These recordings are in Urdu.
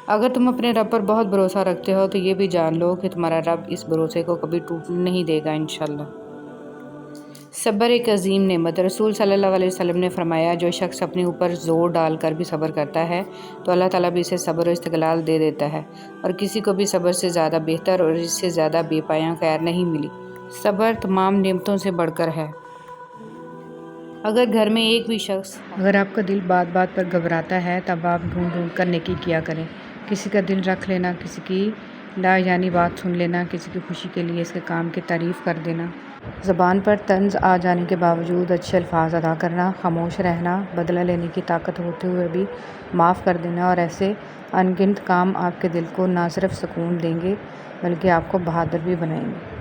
اگر تم اپنے رب پر بہت بھروسہ رکھتے ہو تو یہ بھی جان لو کہ تمہارا رب اس بھروسے کو کبھی ٹوٹنے نہیں دے گا انشاءاللہ۔ صبر ایک عظیم نعمت۔ رسول صلی اللہ علیہ وسلم نے فرمایا، جو شخص اپنے اوپر زور ڈال کر بھی صبر کرتا ہے تو اللہ تعالیٰ بھی اسے صبر و استقلال دے دیتا ہے، اور کسی کو بھی صبر سے زیادہ بہتر اور اس سے زیادہ بے پایاں خیر نہیں ملی۔ صبر تمام نعمتوں سے بڑھ کر ہے۔ اگر گھر میں ایک بھی شخص اگر آپ کا دل بات بات پر گھبراتا ہے تب آپ ڈھونڈ ڈھونڈ کر نیکی کیا کریں۔ کسی کا دل رکھ لینا، کسی کی لا یعنی بات سن لینا، کسی کی خوشی کے لیے اس کے کام کی تعریف کر دینا، زبان پر طنز آ جانے کے باوجود اچھے الفاظ ادا کرنا، خاموش رہنا، بدلہ لینے کی طاقت ہوتے ہوئے بھی معاف کر دینا، اور ایسے ان گنت کام آپ کے دل کو نہ صرف سکون دیں گے بلکہ آپ کو بہادر بھی بنائیں گے۔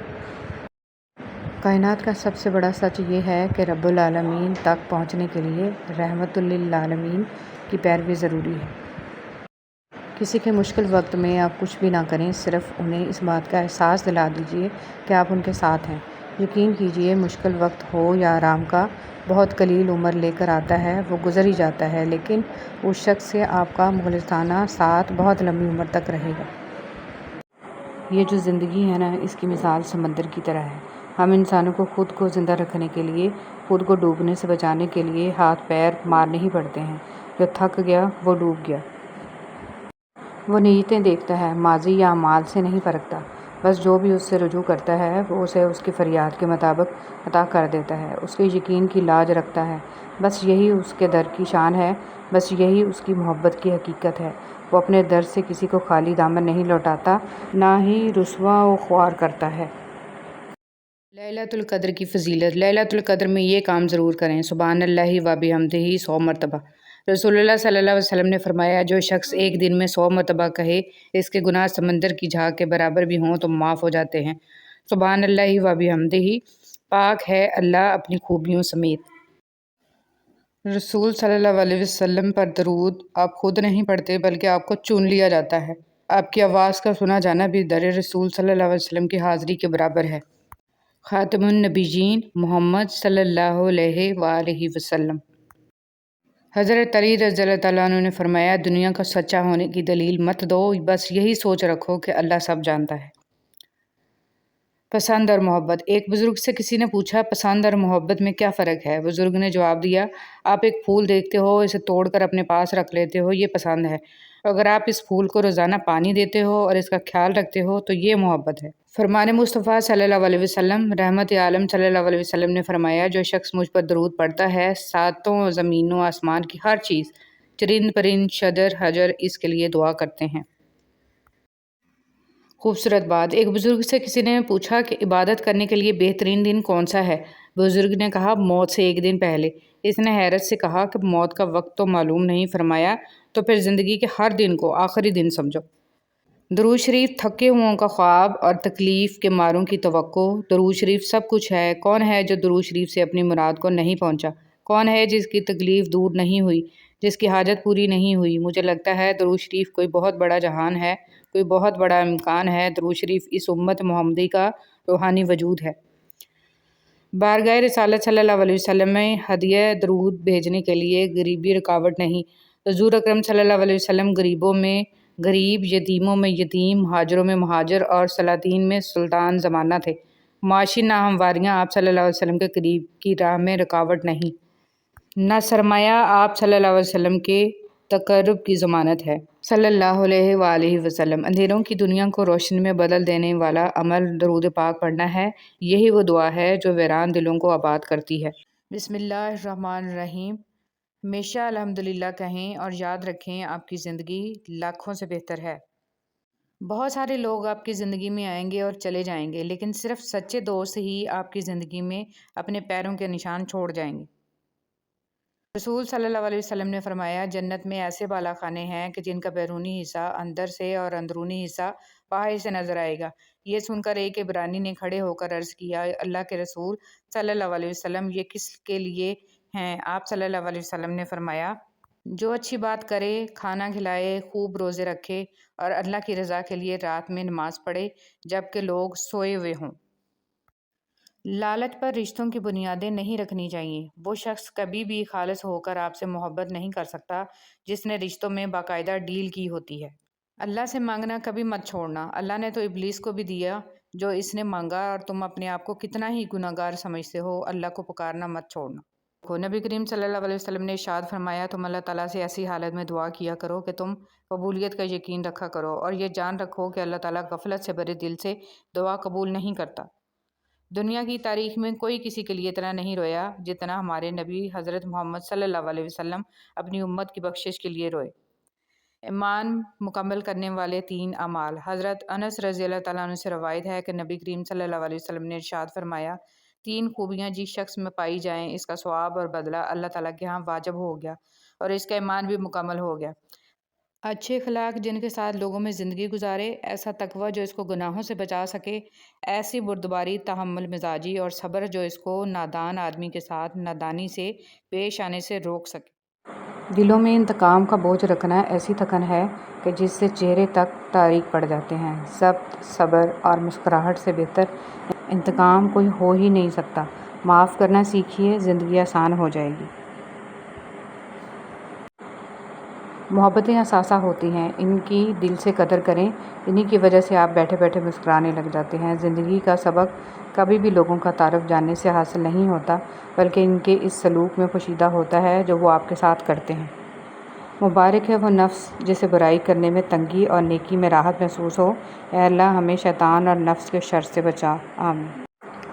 کائنات کا سب سے بڑا سچ یہ ہے کہ رب العالمین تک پہنچنے کے لیے رحمت للعالمین کی پیروی ضروری ہے۔ کسی کے مشکل وقت میں آپ کچھ بھی نہ کریں، صرف انہیں اس بات کا احساس دلا دیجیے کہ آپ ان کے ساتھ ہیں۔ یقین کیجیے، مشکل وقت ہو یا آرام کا، بہت قلیل عمر لے کر آتا ہے، وہ گزر ہی جاتا ہے، لیکن اس شخص سے آپ کا مخلصانہ ساتھ بہت لمبی عمر تک رہے گا۔ یہ جو زندگی ہے نا، اس کی مثال سمندر کی طرح ہے۔ ہم انسانوں کو خود کو زندہ رکھنے کے لیے، خود کو ڈوبنے سے بچانے کے لیے ہاتھ پیر مارنے ہی پڑتے ہیں۔ جو تھک گیا وہ ڈوب گیا۔ وہ نیتیں دیکھتا ہے، ماضی یا اعمال سے نہیں پرکھتا، بس جو بھی اس سے رجوع کرتا ہے وہ اسے اس کی فریاد کے مطابق عطا کر دیتا ہے۔ اس کے یقین کی لاج رکھتا ہے، بس یہی اس کے در کی شان ہے، بس یہی اس کی محبت کی حقیقت ہے۔ وہ اپنے در سے کسی کو خالی دامن نہیں لوٹاتا، نہ ہی رسوا و خوار کرتا ہے۔ لیلۃ القدر کی فضیلت۔ لیلۃ القدر میں یہ کام ضرور کریں: سبحان اللہ و بحمدہ 100 مرتبہ۔ رسول اللہ صلی اللہ علیہ وسلم نے فرمایا، جو شخص ایک دن میں 100 مرتبہ کہے، اس کے گناہ سمندر کی جھاگ کے برابر بھی ہوں تو معاف ہو جاتے ہیں۔ سبحان اللہ و بحمدہ، پاک ہے اللہ اپنی خوبیوں سمیت۔ رسول صلی اللہ علیہ وسلم پر درود آپ خود نہیں پڑھتے بلکہ آپ کو چن لیا جاتا ہے۔ آپ کی آواز کا سنا جانا بھی در رسول صلی اللہ علیہ وسلم کی حاضری کے برابر ہے۔ خاتم النبیین محمد صلی اللہ علیہ وآلہ وسلم۔ حضرت علی رضی اللہ تعالیٰ عنہ نے فرمایا، دنیا کا سچا ہونے کی دلیل مت دو، بس یہی سوچ رکھو کہ اللہ سب جانتا ہے۔ پسند اور محبت۔ ایک بزرگ سے کسی نے پوچھا، پسند اور محبت میں کیا فرق ہے؟ بزرگ نے جواب دیا، آپ ایک پھول دیکھتے ہو، اسے توڑ کر اپنے پاس رکھ لیتے ہو، یہ پسند ہے۔ اگر آپ اس پھول کو روزانہ پانی دیتے ہو اور اس کا خیال رکھتے ہو تو یہ محبت ہے۔ فرمان مصطفیٰ صلی اللہ علیہ وسلم۔ رحمت عالم صلی اللہ علیہ وسلم نے فرمایا، جو شخص مجھ پر درود پڑھتا ہے، ساتوں زمین و آسمان کی ہر چیز، چرند پرند شجر حجر اس کے لیے دعا کرتے ہیں۔ خوبصورت بات۔ ایک بزرگ سے کسی نے پوچھا کہ عبادت کرنے کے لیے بہترین دن کون سا ہے؟ بزرگ نے کہا، موت سے ایک دن پہلے۔ اس نے حیرت سے کہا کہ موت کا وقت تو معلوم نہیں۔ فرمایا، تو پھر زندگی کے ہر دن کو آخری دن سمجھو۔ درود شریف تھکے ہوں کا خواب اور تکلیف کے ماروں کی توقع۔ درود شریف سب کچھ ہے۔ کون ہے جو درود شریف سے اپنی مراد کو نہیں پہنچا؟ کون ہے جس کی تکلیف دور نہیں ہوئی، جس کی حاجت پوری نہیں ہوئی؟ مجھے لگتا ہے درود شریف کوئی بہت بڑا جہان ہے، کوئی بہت بڑا امکان ہے۔ درود شریف اس امت محمدی کا روحانی وجود ہے۔ بارگاہ رسالت صلی اللہ علیہ وسلم میں ہدیہ درود بھیجنے کے لیے غریبی رکاوٹ نہیں۔ حضور اکرم صلی اللہ علیہ وسلم غریبوں میں غریب، یتیموں میں یتیم، مہاجروں میں مہاجر اور سلاطین میں سلطان زمانہ تھے۔ معاشی ناہمواریاں آپ صلی اللہ علیہ وسلم کے قریب کی راہ میں رکاوٹ نہیں۔ نہ سرمایہ آپ صلی اللہ علیہ وسلم کے تقرب کی ضمانت ہے۔ صلی اللہ علیہ وآلہ وسلم۔ اندھیروں کی دنیا کو روشنی میں بدل دینے والا عمل درود پاک پڑھنا ہے۔ یہی وہ دعا ہے جو ویران دلوں کو آباد کرتی ہے۔ بسم اللہ الرحمن الرحیم۔ ہمیشہ الحمدللہ کہیں اور یاد رکھیں، آپ کی زندگی لاکھوں سے بہتر ہے۔ بہت سارے لوگ آپ کی زندگی میں آئیں گے اور چلے جائیں گے، لیکن صرف سچے دوست ہی آپ کی زندگی میں اپنے پیروں کے نشان چھوڑ جائیں گے۔ رسول صلی اللہ علیہ وسلم نے فرمایا، جنت میں ایسے بالا خانے ہیں کہ جن کا بیرونی حصہ اندر سے اور اندرونی حصہ باہر سے نظر آئے گا۔ یہ سن کر ایک عبرانی نے کھڑے ہو کر عرض کیا، اللہ کے رسول صلی اللہ علیہ وسلم، یہ کس کے لیے ہیں؟ آپ صلی اللہ علیہ وسلم نے فرمایا، جو اچھی بات کرے، کھانا کھلائے، خوب روزے رکھے اور اللہ کی رضا کے لیے رات میں نماز پڑھے جبکہ لوگ سوئے ہوئے ہوں۔ لالچ پر رشتوں کی بنیادیں نہیں رکھنی چاہیے۔ وہ شخص کبھی بھی خالص ہو کر آپ سے محبت نہیں کر سکتا جس نے رشتوں میں باقاعدہ ڈیل کی ہوتی ہے۔ اللہ سے مانگنا کبھی مت چھوڑنا۔ اللہ نے تو ابلیس کو بھی دیا جو اس نے مانگا، اور تم اپنے آپ کو کتنا ہی گناہگار سمجھتے ہو، اللہ کو پکارنا مت چھوڑنا۔ نبی کریم صلی اللہ علیہ وسلم نے ارشاد فرمایا، تم اللہ تعالیٰ سے ایسی حالت میں دعا کیا کرو کہ تم قبولیت کا یقین رکھا کرو، اور یہ جان رکھو کہ اللہ تعالیٰ غفلت سے بھرے دل سے دعا قبول نہیں کرتا۔ دنیا کی تاریخ میں کوئی کسی کے لیے اتنا نہیں رویا جتنا ہمارے نبی حضرت محمد صلی اللہ علیہ وسلم اپنی امت کی بخشش کے لیے روئے۔ ایمان مکمل کرنے والے 3 اعمال۔ حضرت انس رضی اللہ تعالیٰ عنہ سے روایت ہے کہ نبی کریم صلی اللہ علیہ وسلم نے ارشاد فرمایا، 3 خوبیاں جس شخص میں پائی جائیں، اس کا ثواب اور بدلہ اللہ تعالیٰ کے ہاں واجب ہو گیا اور اس کا ایمان بھی مکمل ہو گیا۔ اچھے اخلاق جن کے ساتھ لوگوں میں زندگی گزارے، ایسا تقوی جو اس کو گناہوں سے بچا سکے، ایسی بردباری، تحمل مزاجی اور صبر جو اس کو نادان آدمی کے ساتھ نادانی سے پیش آنے سے روک سکے۔ دلوں میں انتقام کا بوجھ رکھنا ایسی تھکن ہے کہ جس سے چہرے تک تاریک پڑ جاتے ہیں۔ ضبط، صبر اور مسکراہٹ سے بہتر انتقام کوئی ہو ہی نہیں سکتا۔ معاف کرنا سیکھیے، زندگی آسان ہو جائے گی۔ محبتیں اثاثہ ہوتی ہیں، ان کی دل سے قدر کریں، انہی کی وجہ سے آپ بیٹھے بیٹھے مسکرانے لگ جاتے ہیں۔ زندگی کا سبق کبھی بھی لوگوں کا تعارف جاننے سے حاصل نہیں ہوتا، بلکہ ان کے اس سلوک میں پوشیدہ ہوتا ہے جو وہ آپ کے ساتھ کرتے ہیں۔ مبارک ہے وہ نفس جسے برائی کرنے میں تنگی اور نیکی میں راحت محسوس ہو۔ اے اللہ ہمیں شیطان اور نفس کے شر سے بچا، آمین۔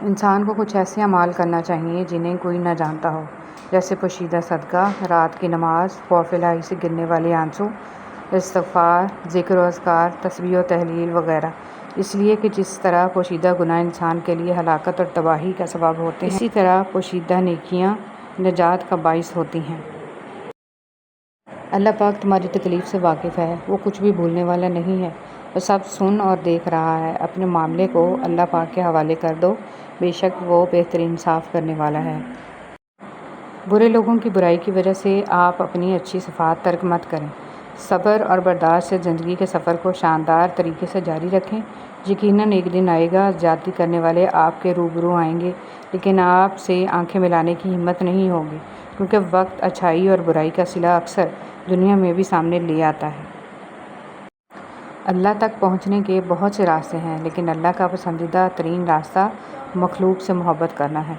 انسان کو کچھ ایسے اعمال کرنا چاہیے جنہیں کوئی نہ جانتا ہو، جیسے پوشیدہ صدقہ، رات کی نماز، خوف الہی سے گرنے والے آنسو، استغفار، ذکر و اذکار، تسبیح و تحلیل وغیرہ، اس لیے کہ جس طرح پوشیدہ گناہ انسان کے لیے ہلاکت اور تباہی کا سبب ہوتے ہیں، اسی طرح پوشیدہ نیکیاں نجات کا باعث ہوتی ہیں۔ اللہ پاک تمہاری تکلیف سے واقف ہے، وہ کچھ بھی بھولنے والا نہیں ہے، وہ سب سن اور دیکھ رہا ہے۔ اپنے معاملے کو اللہ پاک کے حوالے کر دو، بے شک وہ بہترین انصاف کرنے والا ہے۔ برے لوگوں کی برائی کی وجہ سے آپ اپنی اچھی صفات ترک مت کریں۔ صبر اور برداشت سے زندگی کے سفر کو شاندار طریقے سے جاری رکھیں۔ یقیناً ایک دن آئے گا، زیادتی کرنے والے آپ کے روبرو آئیں گے، لیکن آپ سے آنکھیں ملانے کی ہمت نہیں ہوگی، کیونکہ وقت اچھائی اور برائی کا صلہ اکثر دنیا میں بھی سامنے لے آتا ہے۔ اللہ تک پہنچنے کے بہت سے راستے ہیں، لیکن اللہ کا پسندیدہ ترین راستہ مخلوق سے محبت کرنا ہے۔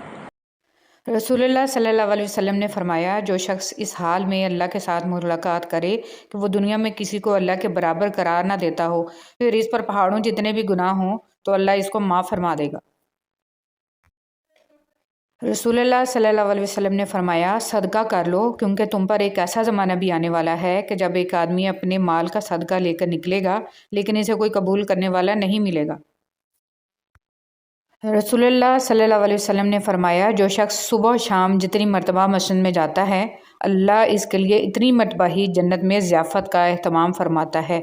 رسول اللہ صلی اللہ علیہ وسلم نے فرمایا، جو شخص اس حال میں اللہ کے ساتھ ملاقات کرے کہ وہ دنیا میں کسی کو اللہ کے برابر قرار نہ دیتا ہو، پھر اس پر پہاڑوں جتنے بھی گناہ ہوں تو اللہ اس کو معاف فرما دے گا۔ رسول اللہ صلی اللہ علیہ وسلم نے فرمایا، صدقہ کر لو، کیونکہ تم پر ایک ایسا زمانہ بھی آنے والا ہے کہ جب ایک آدمی اپنے مال کا صدقہ لے کر نکلے گا، لیکن اسے کوئی قبول کرنے والا نہیں ملے گا۔ رسول اللہ صلی اللہ علیہ وسلم نے فرمایا، جو شخص صبح و شام جتنی مرتبہ مسجد میں جاتا ہے، اللہ اس کے لیے اتنی مرتبہ ہی جنت میں ضیافت کا اہتمام فرماتا ہے۔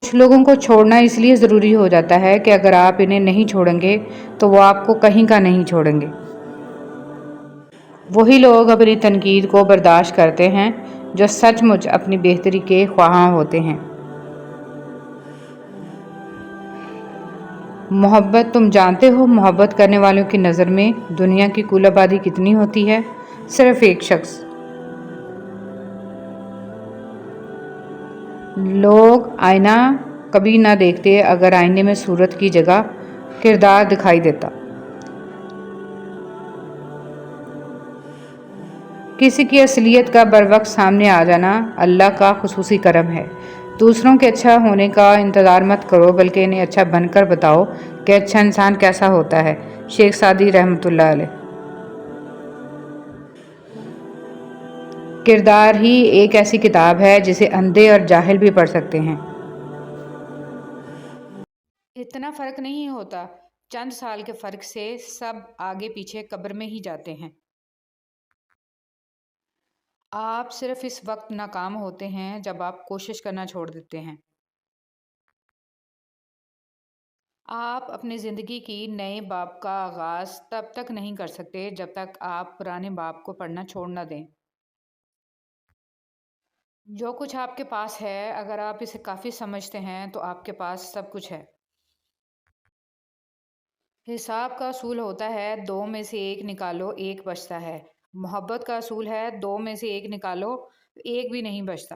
کچھ لوگوں کو چھوڑنا اس لیے ضروری ہو جاتا ہے کہ اگر آپ انہیں نہیں چھوڑیں گے تو وہ آپ کو کہیں کا نہیں چھوڑیں گے۔ وہی لوگ اپنی تنقید کو برداشت کرتے ہیں جو سچ مچ اپنی بہتری کے خواہاں ہوتے ہیں۔ محبت، تم جانتے ہو محبت کرنے والوں کی نظر میں دنیا کی کل آبادی کتنی ہوتی ہے؟ صرف ایک شخص۔ لوگ آئینہ کبھی نہ دیکھتے اگر آئینے میں صورت کی جگہ کردار دکھائی دیتا۔ کسی کی اصلیت کا بروقت سامنے آ جانا اللہ کا خصوصی کرم ہے۔ دوسروں کے اچھا ہونے کا انتظار مت کرو، بلکہ انہیں اچھا بن کر بتاؤ کہ اچھا انسان کیسا ہوتا ہے۔ شیخ سعدی رحمۃ اللہ علیہ۔ کردار ہی ایک ایسی کتاب ہے جسے اندھے اور جاہل بھی پڑھ سکتے ہیں۔ اتنا فرق نہیں ہوتا، چند سال کے فرق سے سب آگے پیچھے قبر میں ہی جاتے ہیں۔ آپ صرف اس وقت ناکام ہوتے ہیں جب آپ کوشش کرنا چھوڑ دیتے ہیں۔ آپ اپنی زندگی کی نئے باب کا آغاز تب تک نہیں کر سکتے جب تک آپ پرانے باب کو پڑھنا چھوڑ نہ دیں۔ جو کچھ آپ کے پاس ہے، اگر آپ اسے کافی سمجھتے ہیں تو آپ کے پاس سب کچھ ہے۔ حساب کا اصول ہوتا ہے 2 میں سے 1 نکالو 1 بچتا ہے۔ محبت کا اصول ہے 2 میں سے 1 نکالو 1 بھی نہیں بچتا۔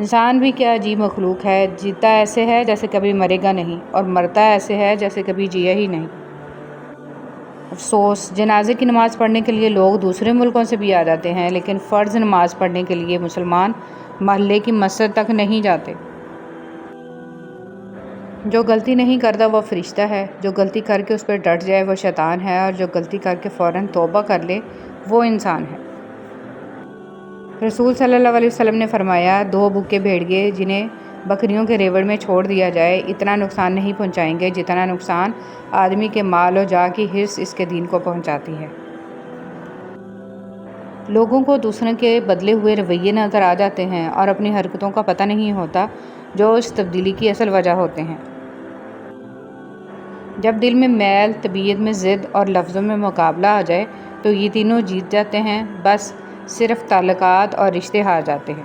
انسان بھی کیا عجیب مخلوق ہے، جیتا ایسے ہے جیسے کبھی مرے گا نہیں، اور مرتا ایسے ہے جیسے کبھی جیا ہی نہیں۔ افسوس، جنازے کی نماز پڑھنے کے لیے لوگ دوسرے ملکوں سے بھی آ جاتے ہیں، لیکن فرض نماز پڑھنے کے لیے مسلمان محلے کی مسجد تک نہیں جاتے۔ جو غلطی نہیں کرتا وہ فرشتہ ہے، جو غلطی کر کے اس پہ ڈٹ جائے وہ شیطان ہے، اور جو غلطی کر کے فوراً توبہ کر لے وہ انسان ہے۔ رسول صلی اللہ علیہ وسلم نے فرمایا، 2 بھوکے بھیڑیے جنہیں بکریوں کے ریوڑ میں چھوڑ دیا جائے اتنا نقصان نہیں پہنچائیں گے جتنا نقصان آدمی کے مال و جاہ کی حرص اس کے دین کو پہنچاتی ہے۔ لوگوں کو دوسروں کے بدلے ہوئے رویے نظر آ جاتے ہیں اور اپنی حرکتوں کا پتہ نہیں ہوتا جو اس تبدیلی کی اصل وجہ ہوتے ہیں۔ جب دل میں میل، طبیعت میں ضد اور لفظوں میں مقابلہ آ جائے تو یہ تینوں جیت جاتے ہیں، بس صرف تعلقات اور رشتے ہار جاتے ہیں۔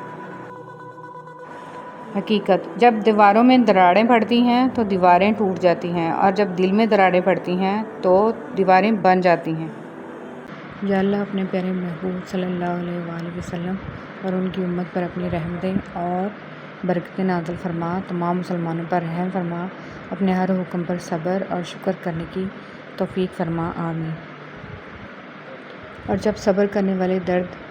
حقیقت، جب دیواروں میں دراڑیں پڑتی ہیں تو دیواریں ٹوٹ جاتی ہیں، اور جب دل میں دراڑیں پڑتی ہیں تو دیواریں بن جاتی ہیں۔ یا اللہ اپنے پیارے محبوب صلی اللہ علیہ وآلہ وسلم اور ان کی امت پر اپنی رحمتیں اور برکتیں نازل فرما، تمام مسلمانوں پر رحم فرما، اپنے ہر حکم پر صبر اور شکر کرنے کی توفیق فرما، آمین۔ اور جب صبر کرنے والے درد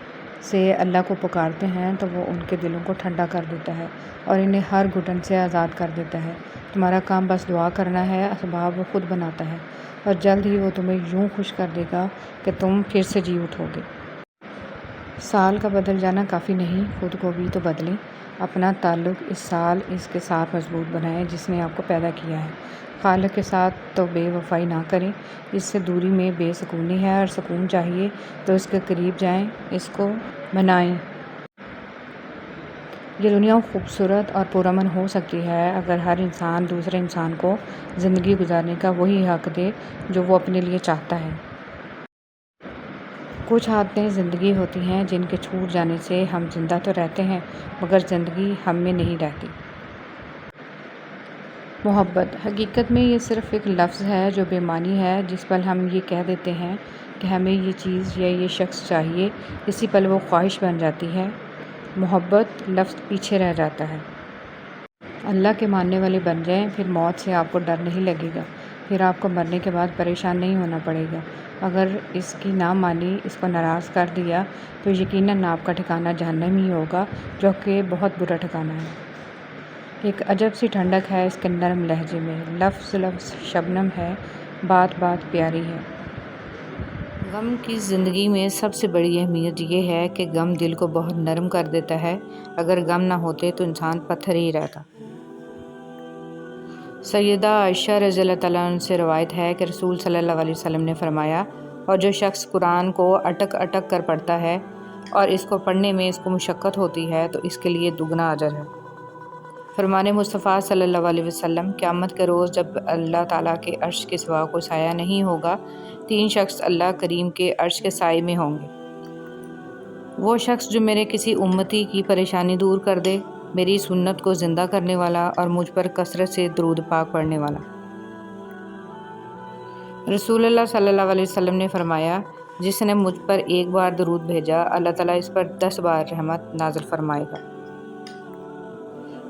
سے اللہ کو پکارتے ہیں تو وہ ان کے دلوں کو ٹھنڈا کر دیتا ہے اور انہیں ہر گھٹن سے آزاد کر دیتا ہے۔ تمہارا کام بس دعا کرنا ہے، اسباب وہ خود بناتا ہے، اور جلد ہی وہ تمہیں یوں خوش کر دے گا کہ تم پھر سے جی اٹھو گے۔ سال کا بدل جانا کافی نہیں، خود کو بھی تو بدلیں۔ اپنا تعلق اس سال اس کے ساتھ مضبوط بنائیں جس نے آپ کو پیدا کیا ہے۔ خالق کے ساتھ تو بے وفائی نہ کریں، اس سے دوری میں بے سکونی ہے، اور سکون چاہیے تو اس کے قریب جائیں، اس کو منائیں۔ یہ دنیا خوبصورت اور پرامن ہو سکتی ہے اگر ہر انسان دوسرے انسان کو زندگی گزارنے کا وہی حق دے جو وہ اپنے لیے چاہتا ہے۔ کچھ عادتیں زندگی ہوتی ہیں جن کے چھوٹ جانے سے ہم زندہ تو رہتے ہیں مگر زندگی ہم میں نہیں رہتی۔ محبت، حقیقت میں یہ صرف ایک لفظ ہے جو بے معنی ہے۔ جس پل ہم یہ کہہ دیتے ہیں کہ ہمیں یہ چیز یا یہ شخص چاہیے، اسی پل وہ خواہش بن جاتی ہے۔ محبت لفظ پیچھے رہ جاتا ہے۔ اللہ کے ماننے والے بن جائیں، پھر موت سے آپ کو ڈر نہیں لگے گا، پھر آپ کو مرنے کے بعد پریشان نہیں ہونا پڑے گا۔ اگر اس کی نہ مانی، اس کو ناراض کر دیا تو یقیناً آپ کا ٹھکانہ جہنم ہی ہوگا، جو کہ بہت برا ٹھکانہ ہے۔ ایک عجب سی ٹھنڈک ہے اس کے نرم لہجے میں، لفظ لفظ شبنم ہے، بات بات پیاری ہے۔ غم کی زندگی میں سب سے بڑی اہمیت یہ ہے کہ غم دل کو بہت نرم کر دیتا ہے، اگر غم نہ ہوتے تو انسان پتھر ہی رہتا۔ سیدہ عائشہ رضی اللہ تعالیٰ عنہ سے روایت ہے کہ رسول صلی اللہ علیہ وسلم نے فرمایا، اور جو شخص قرآن کو اٹک اٹک کر پڑھتا ہے اور اس کو پڑھنے میں اس کو مشقت ہوتی ہے تو اس کے لیے دگنا اجر ہے۔ فرمان مصطفیٰ صلی اللہ علیہ وسلم، قیامت کے روز جب اللہ تعالیٰ کے عرش کے سوا کوئی سایہ نہیں ہوگا، 3 شخص اللہ کریم کے عرش کے سائے میں ہوں گے۔ وہ شخص جو میرے کسی امتی کی پریشانی دور کر دے، میری سنت کو زندہ کرنے والا اور مجھ پر کثرت سے درود پاک پڑھنے والا۔ رسول اللہ صلی اللہ علیہ وسلم نے فرمایا، جس نے مجھ پر 1 بار درود بھیجا، اللہ تعالیٰ اس پر 10 بار رحمت نازل فرمائے گا۔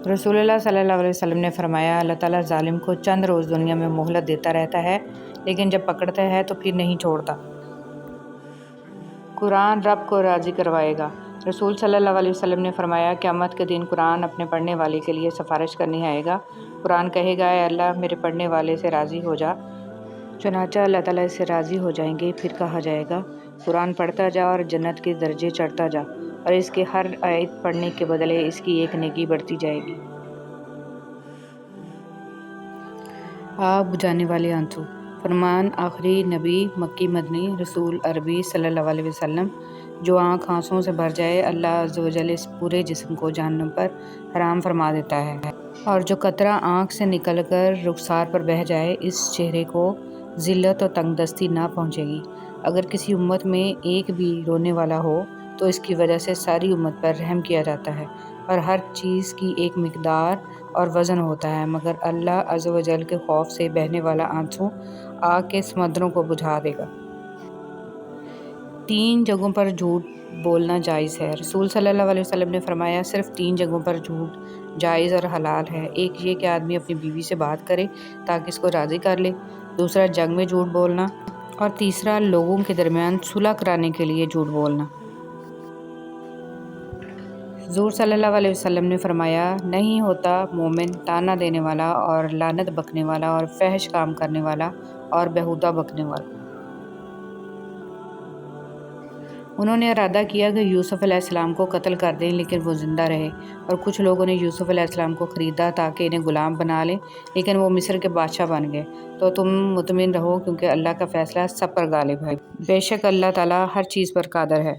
رسول اللہ صلی اللہ علیہ وسلم نے فرمایا، اللہ تعالیٰ ظالم کو چند روز دنیا میں مہلت دیتا رہتا ہے، لیکن جب پکڑتا ہے تو پھر نہیں چھوڑتا۔ قرآن رب کو راضی کروائے گا۔ رسول صلی اللہ علیہ وسلم نے فرمایا، قیامت کے دن قرآن اپنے پڑھنے والے کے لیے سفارش کرنے آئے گا۔ قرآن کہے گا، اے اللہ میرے پڑھنے والے سے راضی ہو جا۔ چنانچہ اللہ تعالیٰ اس سے راضی ہو جائیں گے۔ پھر کہا جائے گا، قرآن پڑھتا جا اور جنت کے درجے چڑھتا جا، اور اس کے ہر آیت پڑھنے کے بدلے اس کی 1 نیکی بڑھتی جائے گی۔ آگ بجھانے والے آنسو، فرمان آخری نبی مکی مدنی رسول عربی صلی اللہ علیہ وسلم، جو آنکھ آنسوؤں سے بھر جائے، اللہ عز و جل اس پورے جسم کو جہنم پر حرام فرما دیتا ہے، اور جو قطرہ آنکھ سے نکل کر رخسار پر بہہ جائے، اس چہرے کو ذلت و تنگ دستی نہ پہنچے گی۔ اگر کسی امت میں ایک بھی رونے والا ہو تو اس کی وجہ سے ساری امت پر رحم کیا جاتا ہے، اور ہر چیز کی ایک مقدار اور وزن ہوتا ہے، مگر اللہ عز و جل کے خوف سے بہنے والا آنسو آگ کے سمندروں کو بجھا دے گا۔ 3 جگہوں پر جھوٹ بولنا جائز ہے۔ رسول صلی اللہ علیہ وسلم نے فرمایا صرف 3 جگہوں پر جھوٹ جائز اور حلال ہے۔ ایک یہ کہ آدمی اپنی بیوی سے بات کرے تاکہ اس کو راضی کر لے، دوسرا جنگ میں جھوٹ بولنا، اور تیسرا لوگوں کے درمیان صلح کرانے کے لیے جھوٹ بولنا۔ حضور صلی اللہ علیہ وسلم نے فرمایا نہیں ہوتا مومن طعنہ دینے والا اور لعنت بکنے والا اور فحش کام کرنے والا اور بیہودہ بکنے والا۔ انہوں نے ارادہ کیا کہ یوسف علیہ السلام کو قتل کر دیں لیکن وہ زندہ رہے، اور کچھ لوگوں نے یوسف علیہ السلام کو خریدا تاکہ انہیں غلام بنا لیں، لیکن وہ مصر کے بادشاہ بن گئے۔ تو تم مطمئن رہو کیونکہ اللہ کا فیصلہ سب پر غالب ہے، بے شک اللہ تعالیٰ ہر چیز پر قادر ہے۔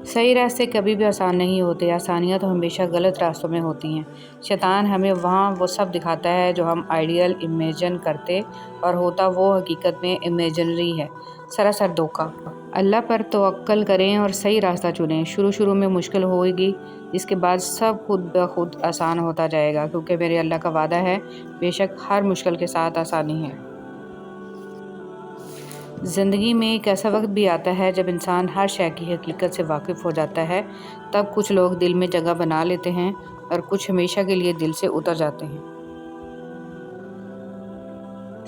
صحیح راستے کبھی بھی آسان نہیں ہوتے، آسانیاں تو ہمیشہ غلط راستوں میں ہوتی ہیں۔ شیطان ہمیں وہاں وہ سب دکھاتا ہے جو ہم آئیڈیل امیجن کرتے، اور ہوتا وہ حقیقت میں امیجنری ہے، سراسر دھوکہ۔ اللہ پر توکل کریں اور صحیح راستہ چنیں۔ شروع میں مشکل ہوئے گی، اس کے بعد سب خود بخود آسان ہوتا جائے گا، کیونکہ میرے اللہ کا وعدہ ہے بے شک ہر مشکل کے ساتھ آسانی ہے۔ زندگی میں ایک ایسا وقت بھی آتا ہے جب انسان ہر شے کی حقیقت سے واقف ہو جاتا ہے، تب کچھ لوگ دل میں جگہ بنا لیتے ہیں اور کچھ ہمیشہ کے لیے دل سے اتر جاتے ہیں۔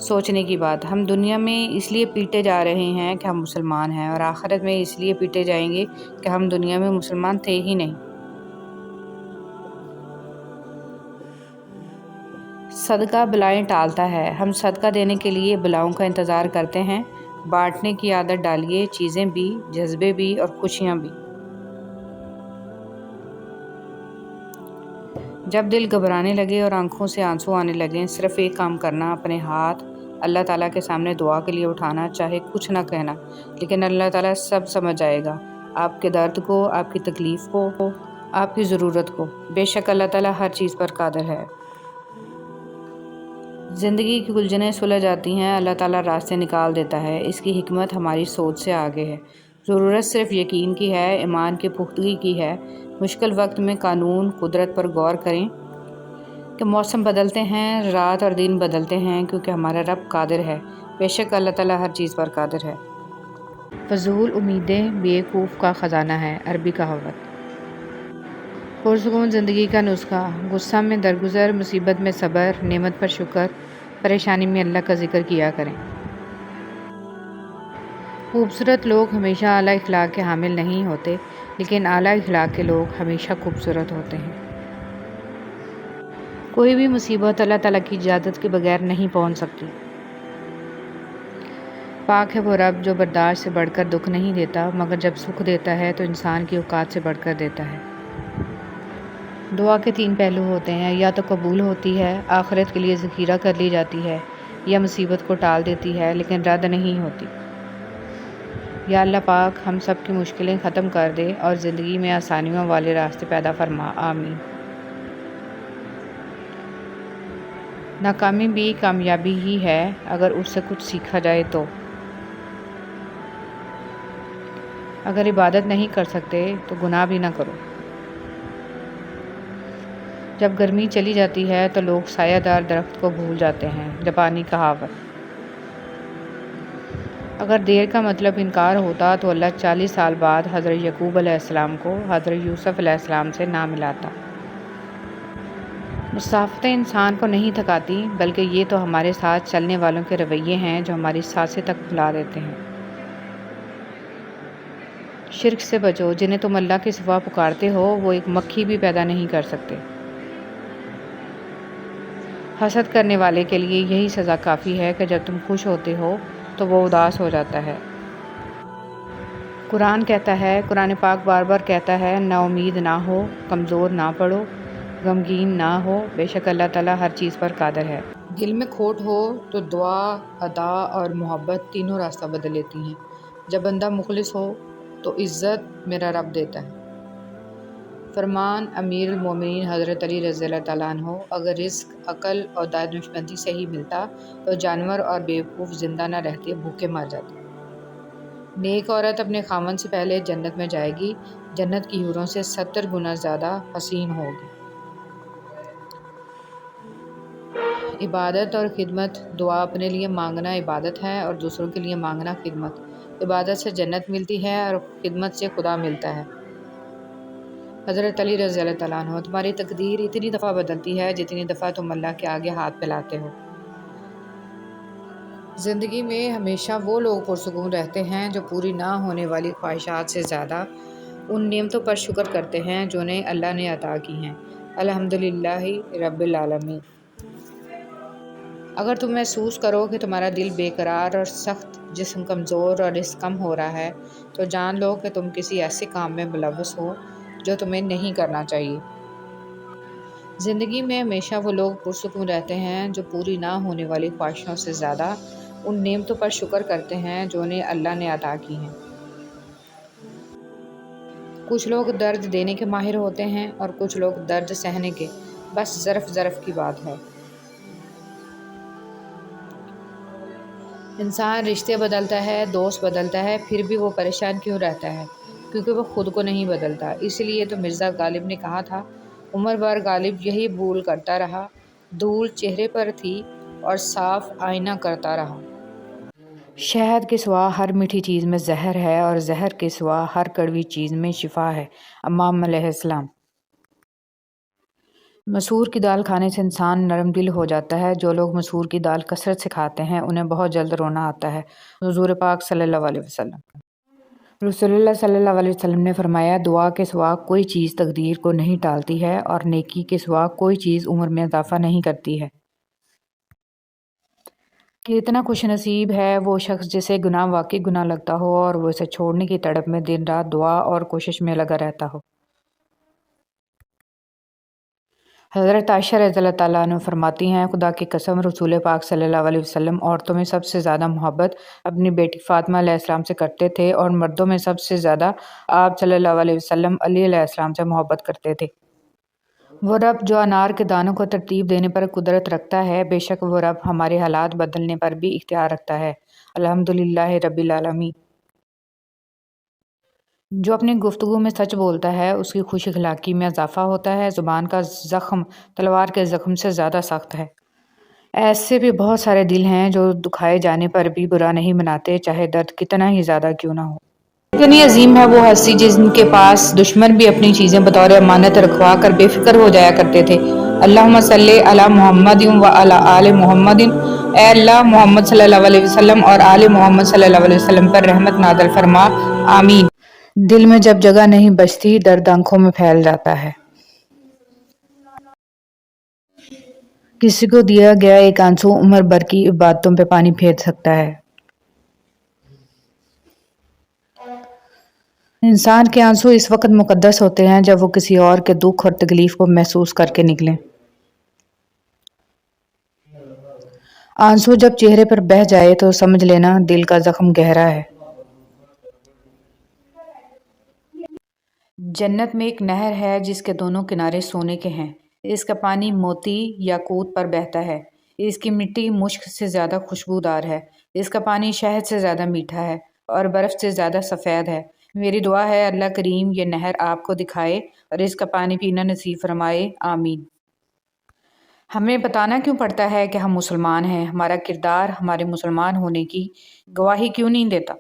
سوچنے کی بات، ہم دنیا میں اس لیے پیٹے جا رہے ہیں کہ ہم مسلمان ہیں، اور آخرت میں اس لیے پیٹے جائیں گے کہ ہم دنیا میں مسلمان تھے ہی نہیں۔ صدقہ بلائیں ٹالتا ہے۔ ہم صدقہ دینے کے لیے بلاؤں کا انتظار کرتے ہیں۔ بانٹنے کی عادت ڈالیے، چیزیں بھی، جذبے بھی اور خوشیاں بھی۔ جب دل گھبرانے لگے اور آنکھوں سے آنسو آنے لگیں، صرف ایک کام کرنا، اپنے ہاتھ اللہ تعالیٰ کے سامنے دعا کے لیے اٹھانا، چاہے کچھ نہ کہنا، لیکن اللہ تعالیٰ سب سمجھ جائے گا، آپ کے درد کو، آپ کی تکلیف کو، آپ کی ضرورت کو۔ بے شک اللہ تعالیٰ ہر چیز پر قادر ہے۔ زندگی کی الجھنیں سلجھ جاتی ہیں، اللہ تعالیٰ راستے نکال دیتا ہے، اس کی حکمت ہماری سوچ سے آگے ہے۔ ضرورت صرف یقین کی ہے، ایمان کی پختگی کی ہے۔ مشکل وقت میں قانون قدرت پر غور کریں کہ موسم بدلتے ہیں، رات اور دن بدلتے ہیں، کیونکہ ہمارا رب قادر ہے، بے شک اللہ تعالیٰ ہر چیز پر قادر ہے۔ فضول امیدیں بیوقوف کا خزانہ ہے، عربی کہاوت۔ پرسکون زندگی کا نسخہ، غصہ میں درگزر، مصیبت میں صبر، نعمت پر شکر، پریشانی میں اللہ کا ذکر کیا کریں۔ خوبصورت لوگ ہمیشہ اعلیٰ اخلاق کے حامل نہیں ہوتے، لیکن اعلیٰ اخلاق کے لوگ ہمیشہ خوبصورت ہوتے ہیں۔ کوئی بھی مصیبت اللہ تعالیٰ کی اجازت کے بغیر نہیں پہنچ سکتی۔ پاک ہے وہ رب جو برداشت سے بڑھ کر دکھ نہیں دیتا، مگر جب سکھ دیتا ہے تو انسان کی اوقات سے بڑھ کر دیتا ہے۔ دعا کے 3 پہلو ہوتے ہیں، یا تو قبول ہوتی ہے، آخرت کے لیے ذخیرہ کر لی جاتی ہے، یا مصیبت کو ٹال دیتی ہے لیکن رد نہیں ہوتی۔ یا اللہ پاک ہم سب کی مشکلیں ختم کر دے اور زندگی میں آسانیوں والے راستے پیدا فرما، آمین۔ ناکامی بھی کامیابی ہی ہے اگر اس سے کچھ سیکھا جائے تو۔ اگر عبادت نہیں کر سکتے تو گناہ بھی نہ کرو۔ جب گرمی چلی جاتی ہے تو لوگ سایہ دار درخت کو بھول جاتے ہیں، جاپانی کہاوت۔ اگر دیر کا مطلب انکار ہوتا تو اللہ 40 سال بعد حضرت یعقوب علیہ السلام کو حضرت یوسف علیہ السلام سے نہ ملاتا۔ مسافتیں انسان کو نہیں تھکاتی، بلکہ یہ تو ہمارے ساتھ چلنے والوں کے رویے ہیں جو ہماری سانسیں تک بھلا دیتے ہیں۔ شرک سے بچو، جنہیں تم اللہ کے سوا پکارتے ہو وہ ایک مکھی بھی پیدا نہیں کر سکتے۔ حسد کرنے والے کے لیے یہی سزا کافی ہے کہ جب تم خوش ہوتے ہو تو وہ اداس ہو جاتا ہے۔ قرآن کہتا ہے، قرآن پاک بار بار کہتا ہے، نا امید نہ ہو، کمزور نہ پڑو، غمگین نہ ہو، بے شک اللہ تعالیٰ ہر چیز پر قادر ہے۔ دل میں کھوٹ ہو تو دعا، ادا اور محبت تینوں راستہ بدل لیتی ہیں۔ جب بندہ مخلص ہو تو عزت میرا رب دیتا ہے۔ فرمان امیر المومنین حضرت علی رضی اللہ تعالیٰ عنہ، اگر رزق عقل اور دانشمندی سے ہی ملتا تو جانور اور بیوقوف زندہ نہ رہتے، بھوکے مر جاتے۔ نیک عورت اپنے خاوند سے پہلے جنت میں جائے گی، جنت کی حوروں سے 70 گنا زیادہ حسین ہوگی۔ عبادت اور خدمت۔ دعا اپنے لیے مانگنا عبادت ہے اور دوسروں کے لیے مانگنا خدمت۔ عبادت سے جنت ملتی ہے اور خدمت سے خدا ملتا ہے۔ حضرت علی رضی اللہ تعالیٰ عنہ: تمہاری تقدیر اتنی دفعہ بدلتی ہے جتنی دفعہ تم اللہ کے آگے ہاتھ پھیلاتے ہو۔ زندگی میں ہمیشہ وہ لوگ پرسکون رہتے ہیں جو پوری نہ ہونے والی خواہشات سے زیادہ ان نعمتوں پر شکر کرتے ہیں جو انہیں اللہ نے عطا کی ہیں۔ الحمدللہ رب العالمین۔ اگر تم محسوس کرو کہ تمہارا دل بے قرار اور سخت، جسم کمزور اور رزق کم ہو رہا ہے، تو جان لو کہ تم کسی ایسے کام میں ملوث ہو جو تمہیں نہیں کرنا چاہیے۔ زندگی میں ہمیشہ وہ لوگ پرسکون رہتے ہیں جو پوری نہ ہونے والی خواہشوں سے زیادہ ان نعمتوں پر شکر کرتے ہیں جو انہیں اللہ نے عطا کی ہیں۔ کچھ لوگ درد دینے کے ماہر ہوتے ہیں اور کچھ لوگ درد سہنے کے، بس ظرف کی بات ہے۔ انسان رشتے بدلتا ہے، دوست بدلتا ہے، پھر بھی وہ پریشان کیوں رہتا ہے؟ کیونکہ وہ خود کو نہیں بدلتا۔ اس لیے تو مرزا غالب نے کہا تھا، عمر بھر غالب یہی بھول کرتا رہا، دھول چہرے پر تھی اور صاف آئینہ کرتا رہا۔ شہد کے سوا ہر میٹھی چیز میں زہر ہے اور زہر کے سوا ہر کڑوی چیز میں شفا ہے۔ امام علیہ السلام۔ مسور کی دال کھانے سے انسان نرم دل ہو جاتا ہے۔ جو لوگ مسور کی دال کثرت سے کھاتے ہیں انہیں بہت جلد رونا آتا ہے۔ حضور پاک صلی اللہ علیہ وسلم۔ رسول اللہ صلی اللہ علیہ وسلم نے فرمایا، دعا کے سوا کوئی چیز تقدیر کو نہیں ٹالتی ہے اور نیکی کے سوا کوئی چیز عمر میں اضافہ نہیں کرتی ہے۔ کہ اتنا خوش نصیب ہے وہ شخص جسے گناہ واقعی گناہ لگتا ہو اور وہ اسے چھوڑنے کی تڑپ میں دن رات دعا اور کوشش میں لگا رہتا ہو۔ حضرت عائشہ رضی اللہ تعالیٰ عنہ فرماتی ہیں، خدا کی قسم رسول پاک صلی اللہ علیہ وسلم عورتوں میں سب سے زیادہ محبت اپنی بیٹی فاطمہ علیہ السلام سے کرتے تھے اور مردوں میں سب سے زیادہ آپ صلی اللہ علیہ وسلم علی علیہ السلام سے محبت کرتے تھے۔ وہ رب جو انار کے دانوں کو ترتیب دینے پر قدرت رکھتا ہے، بے شک وہ رب ہمارے حالات بدلنے پر بھی اختیار رکھتا ہے۔ الحمدللہ رب العالمین۔ جو اپنی گفتگو میں سچ بولتا ہے اس کی خوش اخلاقی میں اضافہ ہوتا ہے۔ زبان کا زخم تلوار کے زخم سے زیادہ سخت ہے۔ ایسے بھی بہت سارے دل ہیں جو دکھائے جانے پر بھی برا نہیں مناتے، چاہے درد کتنا ہی زیادہ کیوں نہ ہو۔ اتنی عظیم ہے وہ ہستی جن کے پاس دشمن بھی اپنی چیزیں بطور امانت رکھوا کر بے فکر ہو جایا کرتے تھے۔ اللہم صلی علی محمد و علی آل محمد۔ اے اللہ محمد صلی اللہ علیہ وسلم اور آل محمد صلی اللہ علیہ وسلم پر رحمت نازل فرما، آمین۔ دل میں جب جگہ نہیں بچتی، درد آنکھوں میں پھیل جاتا ہے۔ کسی کو دیا گیا ایک آنسو عمر بھر کی عبادتوں پہ پانی پھیر سکتا ہے۔ انسان کے آنسو اس وقت مقدس ہوتے ہیں جب وہ کسی اور کے دکھ اور تکلیف کو محسوس کر کے نکلیں۔ آنسو جب چہرے پر بہہ جائے تو سمجھ لینا دل کا زخم گہرا ہے۔ جنت میں ایک نہر ہے جس کے دونوں کنارے سونے کے ہیں۔ اس کا پانی موتی یاقوت پر بہتا ہے۔ اس کی مٹی مشک سے زیادہ خوشبودار ہے۔ اس کا پانی شہد سے زیادہ میٹھا ہے اور برف سے زیادہ سفید ہے۔ میری دعا ہے اللہ کریم یہ نہر آپ کو دکھائے اور اس کا پانی پینا نصیب فرمائے، آمین۔ ہمیں بتانا کیوں پڑتا ہے کہ ہم مسلمان ہیں؟ ہمارا کردار ہمارے مسلمان ہونے کی گواہی کیوں نہیں دیتا؟